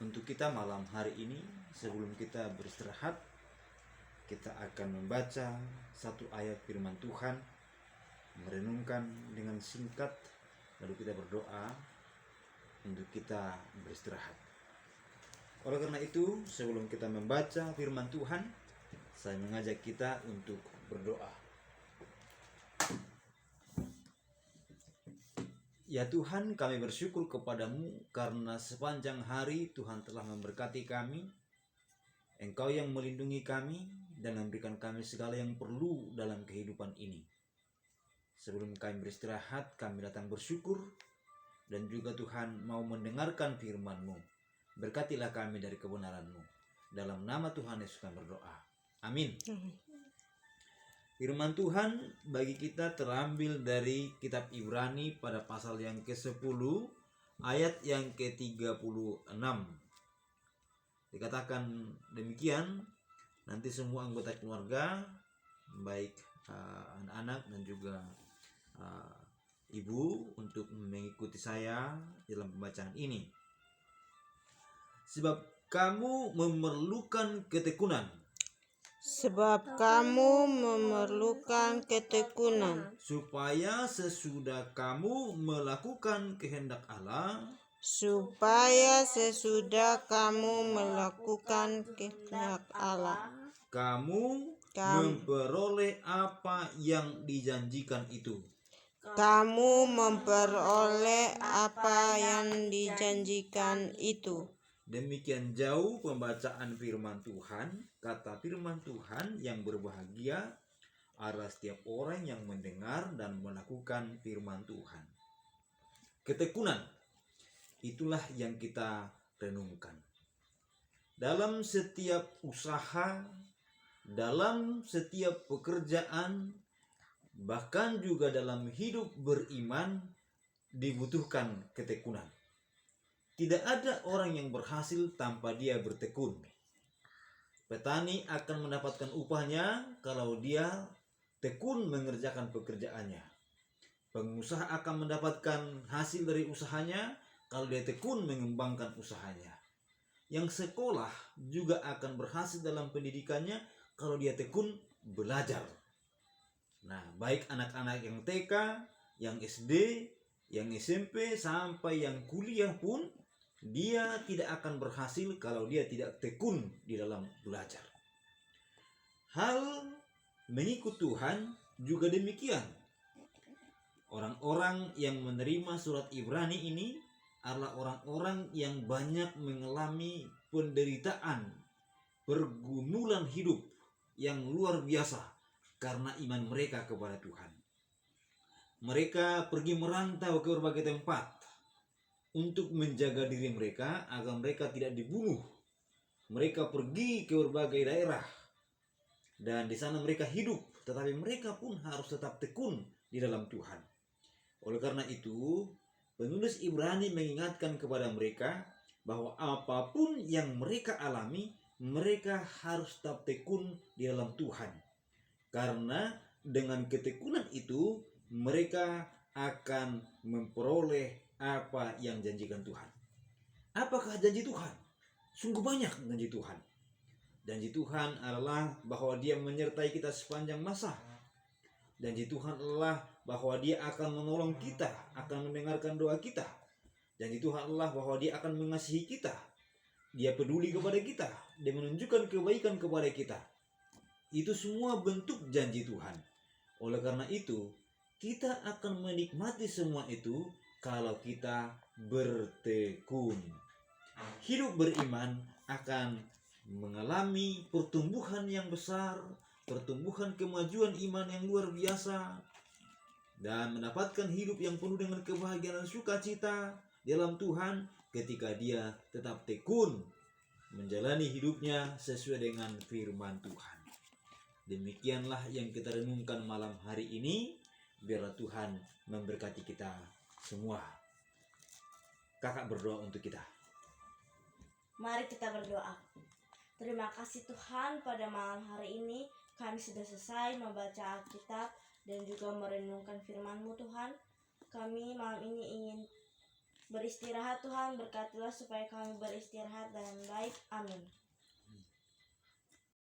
Untuk kita malam hari ini, sebelum kita beristirahat, kita akan membaca satu ayat firman Tuhan, merenungkan dengan singkat, lalu kita berdoa untuk kita beristirahat. Oleh karena itu, sebelum kita membaca firman Tuhan, saya mengajak kita untuk berdoa. Ya Tuhan, kami bersyukur kepadamu karena sepanjang hari Tuhan telah memberkati kami. Engkau yang melindungi kami dan memberikan kami segala yang perlu dalam kehidupan ini. Sebelum kami beristirahat, kami datang bersyukur dan juga Tuhan mau mendengarkan firman-Mu. Berkatilah kami dari kebenaran-Mu. Dalam nama Tuhan Yesus kami berdoa. Amin. Firman Tuhan bagi kita terambil dari kitab Ibrani pada pasal yang ke-10 ayat yang ke-36. Dikatakan demikian, nanti semua anggota keluarga, baik anak-anak dan juga ibu, untuk mengikuti saya dalam pembacaan ini. Sebab kamu memerlukan ketekunan. Sebab kamu memerlukan ketekunan, Supaya sesudah kamu melakukan kehendak Allah, supaya sesudah kamu melakukan kehendak Allah, kamu memperoleh apa yang dijanjikan itu. kamu memperoleh apa yang dijanjikan itu. Demikian jauh pembacaan firman Tuhan. Kata firman Tuhan yang berbahagia adalah setiap orang yang mendengar dan melakukan firman Tuhan. Ketekunan, itulah yang kita renungkan. Dalam setiap usaha, dalam setiap pekerjaan, bahkan juga dalam hidup beriman dibutuhkan ketekunan. Tidak ada orang yang berhasil tanpa dia bertekun. Petani akan mendapatkan upahnya kalau dia tekun mengerjakan pekerjaannya. Pengusaha akan mendapatkan hasil dari usahanya kalau dia tekun mengembangkan usahanya. Yang sekolah juga akan berhasil dalam pendidikannya kalau dia tekun belajar. Nah, baik anak-anak yang TK, yang SD, yang SMP, sampai yang kuliah pun, dia tidak akan berhasil kalau dia tidak tekun di dalam belajar. Hal mengikut Tuhan juga demikian. Orang-orang yang menerima surat Ibrani ini adalah orang-orang yang banyak mengalami penderitaan, pergumulan hidup yang luar biasa karena iman mereka kepada Tuhan. Mereka pergi merantau ke berbagai tempat untuk menjaga diri mereka agar mereka tidak dibunuh. Mereka pergi ke berbagai daerah dan di sana mereka hidup, tetapi mereka pun harus tetap tekun di dalam Tuhan. Oleh karena itu, penulis Ibrani mengingatkan kepada mereka bahwa apapun yang mereka alami, mereka harus tetap tekun di dalam Tuhan. Karena dengan ketekunan itu, mereka akan memperoleh apa yang janjikan Tuhan. Apakah janji Tuhan? Sungguh banyak janji Tuhan. Janji Tuhan adalah bahwa Dia menyertai kita sepanjang masa. Janji Tuhan adalah bahwa Dia akan menolong kita, akan mendengarkan doa kita. Janji Tuhan adalah bahwa Dia akan mengasihi kita. Dia peduli kepada kita, Dia menunjukkan kebaikan kepada kita. Itu semua bentuk janji Tuhan. Oleh karena itu, kita akan menikmati semua itu kalau kita bertekun. Hidup beriman akan mengalami pertumbuhan yang besar, pertumbuhan kemajuan iman yang luar biasa, dan mendapatkan hidup yang penuh dengan kebahagiaan dan sukacita dalam Tuhan ketika dia tetap tekun menjalani hidupnya sesuai dengan firman Tuhan. Demikianlah yang kita renungkan malam hari ini. Biarlah Tuhan memberkati kita semua. Kakak berdoa untuk kita. Mari kita berdoa. Terima kasih Tuhan, pada malam hari ini kami sudah selesai membaca Alkitab dan juga merenungkan firman-Mu Tuhan. Kami malam ini ingin beristirahat. Tuhan berkatilah supaya kami beristirahat dengan baik. Amin.